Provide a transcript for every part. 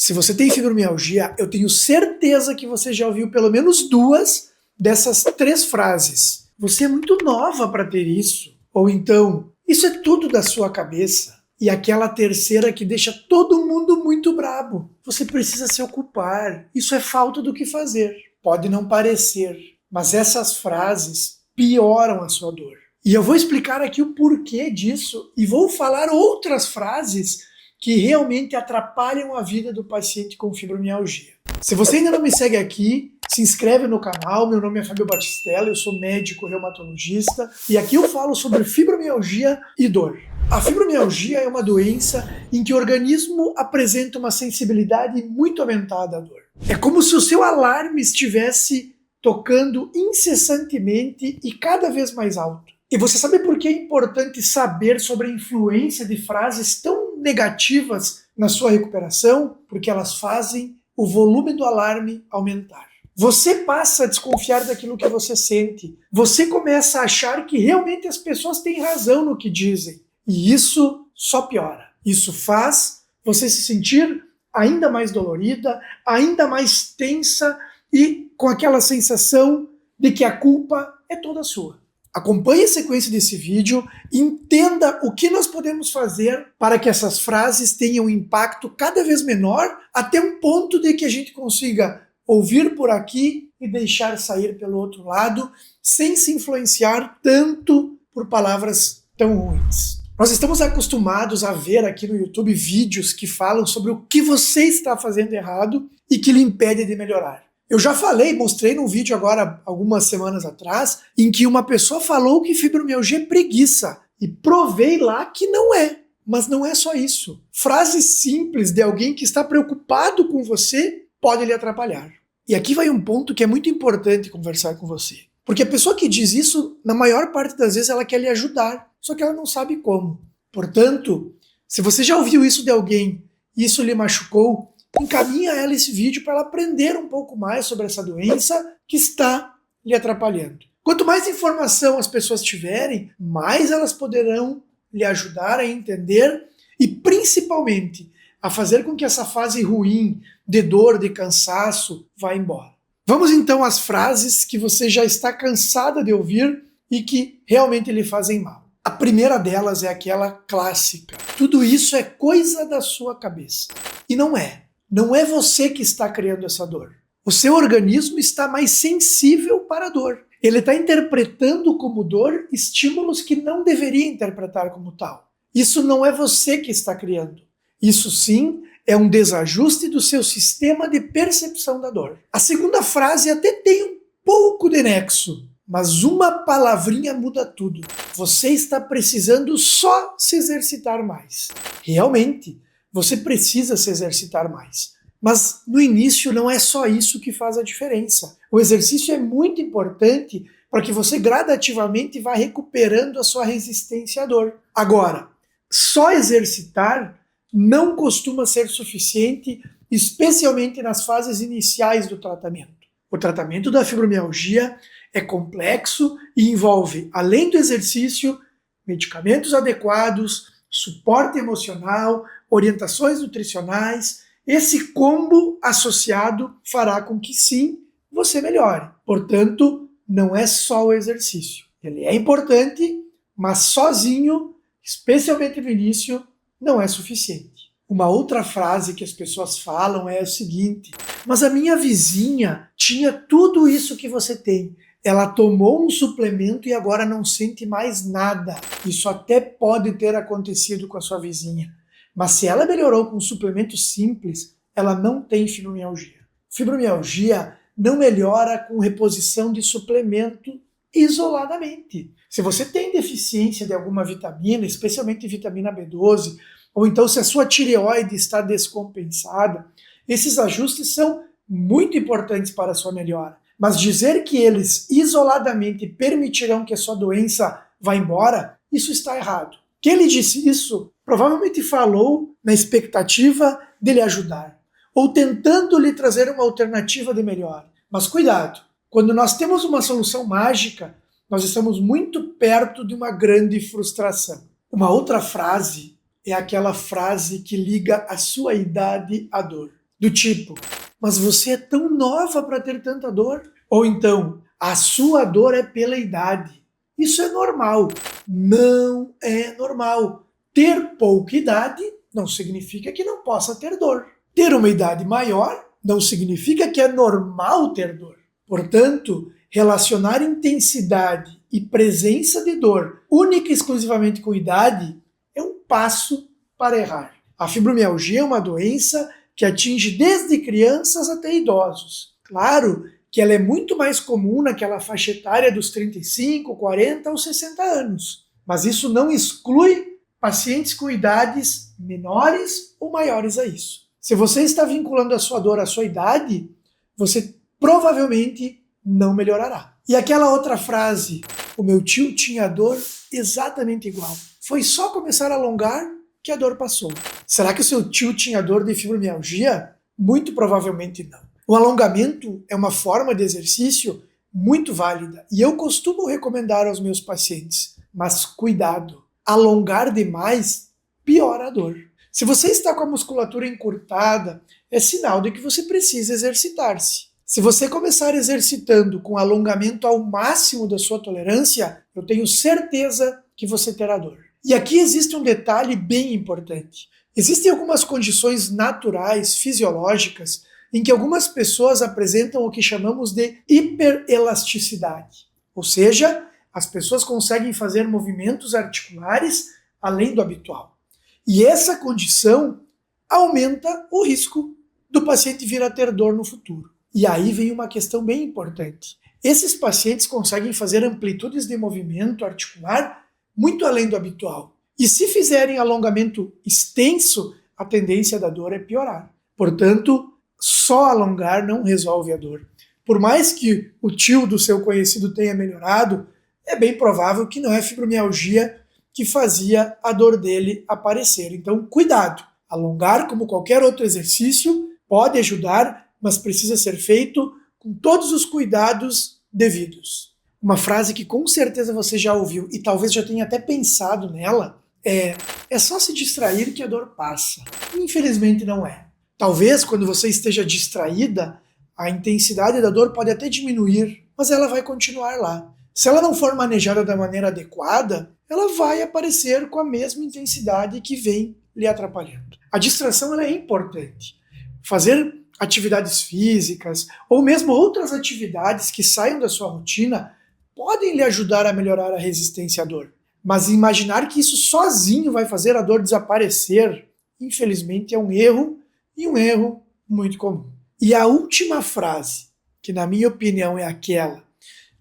Se você tem fibromialgia, eu tenho certeza que você já ouviu pelo menos 2 dessas 3 frases. Você é muito nova para ter isso. Ou então, isso é tudo da sua cabeça. E aquela terceira que deixa todo mundo muito brabo. Você precisa se ocupar. Isso é falta do que fazer. Pode não parecer, mas essas frases pioram a sua dor. E eu vou explicar aqui o porquê disso e vou falar outras frases que realmente atrapalham a vida do paciente com fibromialgia. Se você ainda não me segue aqui, se inscreve no canal. Meu nome é Fábio Batistella, eu sou médico reumatologista e aqui eu falo sobre fibromialgia e dor. A fibromialgia é uma doença em que o organismo apresenta uma sensibilidade muito aumentada à dor. É como se o seu alarme estivesse tocando incessantemente e cada vez mais alto. E você sabe por que é importante saber sobre a influência de frases tão negativas na sua recuperação? Porque elas fazem o volume do alarme aumentar. Você passa a desconfiar daquilo que você sente. Você começa a achar que realmente as pessoas têm razão no que dizem. E isso só piora. Isso faz você se sentir ainda mais dolorida, ainda mais tensa e com aquela sensação de que a culpa é toda sua. Acompanhe a sequência desse vídeo e entenda o que nós podemos fazer para que essas frases tenham um impacto cada vez menor, até um ponto de que a gente consiga ouvir por aqui e deixar sair pelo outro lado, sem se influenciar tanto por palavras tão ruins. Nós estamos acostumados a ver aqui no YouTube vídeos que falam sobre o que você está fazendo errado e que lhe impede de melhorar. Eu já mostrei num vídeo agora, algumas semanas atrás, em que uma pessoa falou que fibromialgia é preguiça. E provei lá que não é. Mas não é só isso. Frases simples de alguém que está preocupado com você pode lhe atrapalhar. E aqui vai um ponto que é muito importante conversar com você. Porque a pessoa que diz isso, na maior parte das vezes, ela quer lhe ajudar. Só que ela não sabe como. Portanto, se você já ouviu isso de alguém e isso lhe machucou, encaminha ela esse vídeo para ela aprender um pouco mais sobre essa doença que está lhe atrapalhando. Quanto mais informação as pessoas tiverem, mais elas poderão lhe ajudar a entender e principalmente a fazer com que essa fase ruim de dor, de cansaço, vá embora. Vamos então às frases que você já está cansada de ouvir e que realmente lhe fazem mal. A primeira delas é aquela clássica. Tudo isso é coisa da sua cabeça. E não é. Não é você que está criando essa dor. O seu organismo está mais sensível para a dor. Ele está interpretando como dor estímulos que não deveria interpretar como tal. Isso não é você que está criando. Isso sim é um desajuste do seu sistema de percepção da dor. A segunda frase até tem um pouco de nexo, mas uma palavrinha muda tudo. Você está precisando só se exercitar mais. Realmente, você precisa se exercitar mais. Mas no início não é só isso que faz a diferença. O exercício é muito importante para que você gradativamente vá recuperando a sua resistência à dor. Agora, só exercitar não costuma ser suficiente, especialmente nas fases iniciais do tratamento. O tratamento da fibromialgia é complexo e envolve, além do exercício, medicamentos adequados, suporte emocional, orientações nutricionais. Esse combo associado fará com que sim, você melhore. Portanto, não é só o exercício. Ele é importante, mas sozinho, especialmente no início, não é suficiente. Uma outra frase que as pessoas falam é o seguinte: mas a minha vizinha tinha tudo isso que você tem. Ela tomou um suplemento e agora não sente mais nada. Isso até pode ter acontecido com a sua vizinha. Mas se ela melhorou com um suplemento simples, ela não tem fibromialgia. Fibromialgia não melhora com reposição de suplemento isoladamente. Se você tem deficiência de alguma vitamina, especialmente vitamina B12, ou então se a sua tireoide está descompensada, esses ajustes são muito importantes para a sua melhora. Mas dizer que eles isoladamente permitirão que a sua doença vá embora, isso está errado. Quem lhe disse isso provavelmente falou na expectativa de lhe ajudar, ou tentando lhe trazer uma alternativa de melhora. Mas cuidado, quando nós temos uma solução mágica, nós estamos muito perto de uma grande frustração. Uma outra frase é aquela frase que liga a sua idade à dor. Do tipo, mas você é tão nova para ter tanta dor. Ou então, a sua dor é pela idade. Isso é normal. Não é normal. Ter pouca idade não significa que não possa ter dor. Ter uma idade maior não significa que é normal ter dor. Portanto, relacionar intensidade e presença de dor única e exclusivamente com idade é um passo para errar. A fibromialgia é uma doença que atinge desde crianças até idosos. Claro que ela é muito mais comum naquela faixa etária dos 35, 40 ou 60 anos. Mas isso não exclui pacientes com idades menores ou maiores a isso. Se você está vinculando a sua dor à sua idade, você provavelmente não melhorará. E aquela outra frase, o meu tio tinha dor exatamente igual. Foi só começar a alongar que a dor passou. Será que o seu tio tinha dor de fibromialgia? Muito provavelmente não. O alongamento é uma forma de exercício muito válida e eu costumo recomendar aos meus pacientes, mas cuidado, alongar demais piora a dor. Se você está com a musculatura encurtada, é sinal de que você precisa exercitar-se. Se você começar exercitando com alongamento ao máximo da sua tolerância, eu tenho certeza que você terá dor. E aqui existe um detalhe bem importante. Existem algumas condições naturais, fisiológicas, em que algumas pessoas apresentam o que chamamos de hiperelasticidade. Ou seja, as pessoas conseguem fazer movimentos articulares além do habitual. E essa condição aumenta o risco do paciente vir a ter dor no futuro. E aí vem uma questão bem importante. Esses pacientes conseguem fazer amplitudes de movimento articular muito além do habitual. E se fizerem alongamento extenso, a tendência da dor é piorar. Portanto, só alongar não resolve a dor. Por mais que o tio do seu conhecido tenha melhorado, é bem provável que não é fibromialgia que fazia a dor dele aparecer. Então, cuidado. Alongar, como qualquer outro exercício, pode ajudar, mas precisa ser feito com todos os cuidados devidos. Uma frase que com certeza você já ouviu e talvez já tenha até pensado nela é só se distrair que a dor passa. Infelizmente não é. Talvez quando você esteja distraída, a intensidade da dor pode até diminuir, mas ela vai continuar lá. Se ela não for manejada da maneira adequada, ela vai aparecer com a mesma intensidade que vem lhe atrapalhando. A distração ela é importante. Fazer atividades físicas ou mesmo outras atividades que saiam da sua rotina podem lhe ajudar a melhorar a resistência à dor. Mas imaginar que isso sozinho vai fazer a dor desaparecer, infelizmente é um erro e um erro muito comum. E a última frase, que na minha opinião é aquela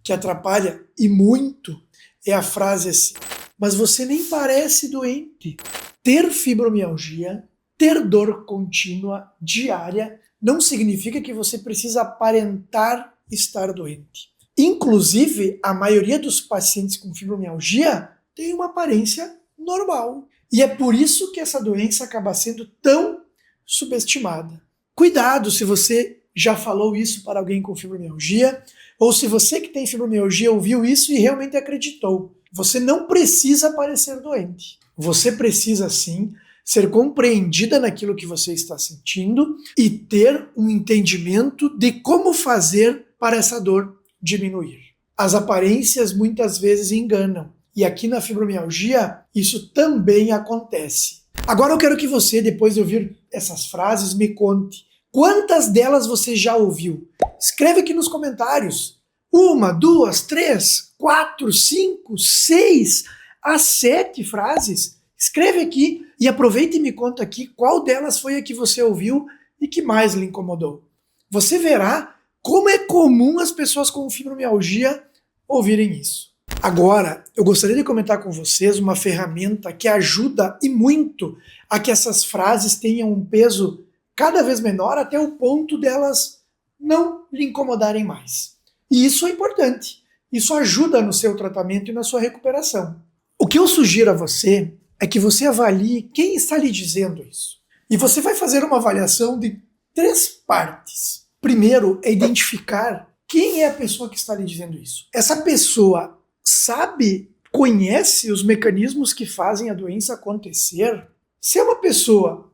que atrapalha e muito, é a frase assim: mas você nem parece doente. Ter fibromialgia, ter dor contínua, diária, não significa que você precisa aparentar estar doente. Inclusive, a maioria dos pacientes com fibromialgia tem uma aparência normal. E é por isso que essa doença acaba sendo tão subestimada. Cuidado se você já falou isso para alguém com fibromialgia, ou se você que tem fibromialgia ouviu isso e realmente acreditou. Você não precisa parecer doente. Você precisa, sim, ser compreendida naquilo que você está sentindo e ter um entendimento de como fazer para essa dor diminuir. As aparências muitas vezes enganam. E aqui na fibromialgia, isso também acontece. Agora eu quero que você, depois de ouvir essas frases, me conte quantas delas você já ouviu. Escreve aqui nos comentários. 1, 2, 3, 4, 5, 6 a 7 frases. Escreve aqui e aproveita e me conta aqui qual delas foi a que você ouviu e que mais lhe incomodou. Você verá como é comum as pessoas com fibromialgia ouvirem isso. Agora, eu gostaria de comentar com vocês uma ferramenta que ajuda e muito a que essas frases tenham um peso cada vez menor até o ponto delas não lhe incomodarem mais. E isso é importante. Isso ajuda no seu tratamento e na sua recuperação. O que eu sugiro a você é que você avalie quem está lhe dizendo isso. E você vai fazer uma avaliação de 3 partes. Primeiro é identificar quem é a pessoa que está lhe dizendo isso. Essa pessoa sabe, conhece os mecanismos que fazem a doença acontecer? Se é uma pessoa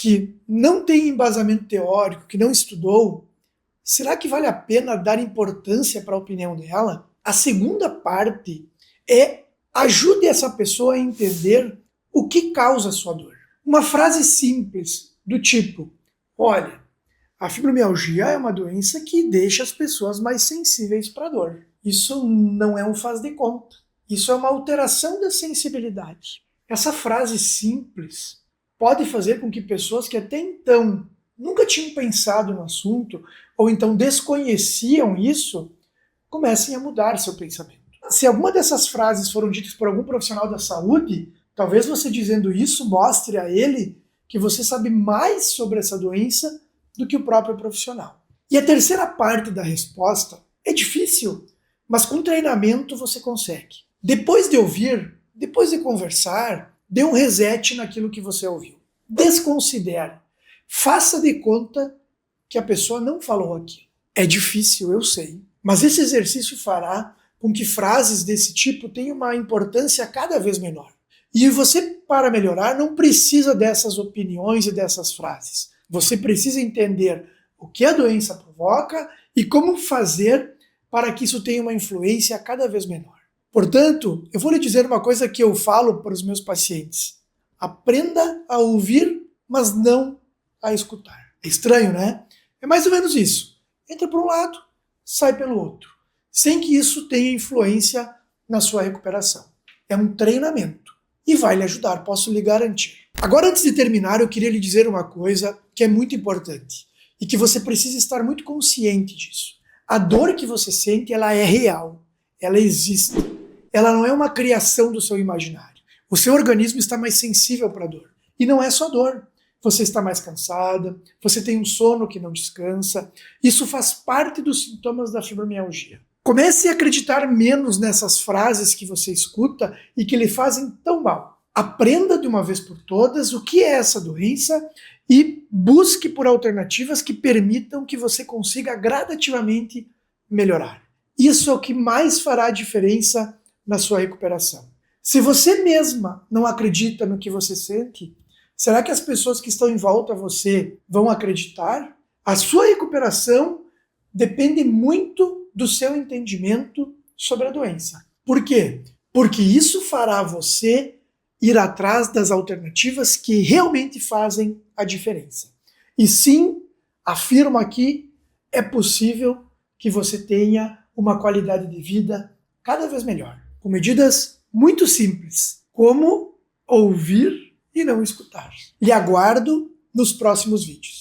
que não tem embasamento teórico, que não estudou, será que vale a pena dar importância para a opinião dela? A segunda parte é: ajude essa pessoa a entender o que causa a sua dor. Uma frase simples do tipo: olha, a fibromialgia é uma doença que deixa as pessoas mais sensíveis para a dor. Isso não é um faz de conta. Isso é uma alteração da sensibilidade. Essa frase simples pode fazer com que pessoas que até então nunca tinham pensado no assunto, ou então desconheciam isso, comecem a mudar seu pensamento. Se alguma dessas frases foram ditas por algum profissional da saúde, talvez você dizendo isso mostre a ele que você sabe mais sobre essa doença do que o próprio profissional. E a terceira parte da resposta é difícil, mas com treinamento você consegue. Depois de ouvir, depois de conversar, dê um reset naquilo que você ouviu. Desconsidere. Faça de conta que a pessoa não falou aqui. É difícil, eu sei, mas esse exercício fará com que frases desse tipo tenham uma importância cada vez menor. E você, para melhorar, não precisa dessas opiniões e dessas frases. Você precisa entender o que a doença provoca e como fazer para que isso tenha uma influência cada vez menor. Portanto, eu vou lhe dizer uma coisa que eu falo para os meus pacientes. Aprenda a ouvir, mas não a escutar. É estranho, né? É mais ou menos isso. Entra por um lado, sai pelo outro. Sem que isso tenha influência na sua recuperação. É um treinamento. E vai lhe ajudar, posso lhe garantir. Agora, antes de terminar, eu queria lhe dizer uma coisa que é muito importante. E que você precisa estar muito consciente disso. A dor que você sente, ela é real. Ela existe. Ela não é uma criação do seu imaginário. O seu organismo está mais sensível para a dor. E não é só dor. Você está mais cansada, você tem um sono que não descansa. Isso faz parte dos sintomas da fibromialgia. Comece a acreditar menos nessas frases que você escuta e que lhe fazem tão mal. Aprenda de uma vez por todas o que é essa doença e busque por alternativas que permitam que você consiga gradativamente melhorar. Isso é o que mais fará a diferença na sua recuperação. Se você mesma não acredita no que você sente, será que as pessoas que estão em volta a você vão acreditar? A sua recuperação depende muito do seu entendimento sobre a doença. Por quê? Porque isso fará você ir atrás das alternativas que realmente fazem a diferença. E sim, afirmo aqui, é possível que você tenha uma qualidade de vida cada vez melhor, com medidas muito simples, como ouvir e não escutar. Lhe aguardo nos próximos vídeos.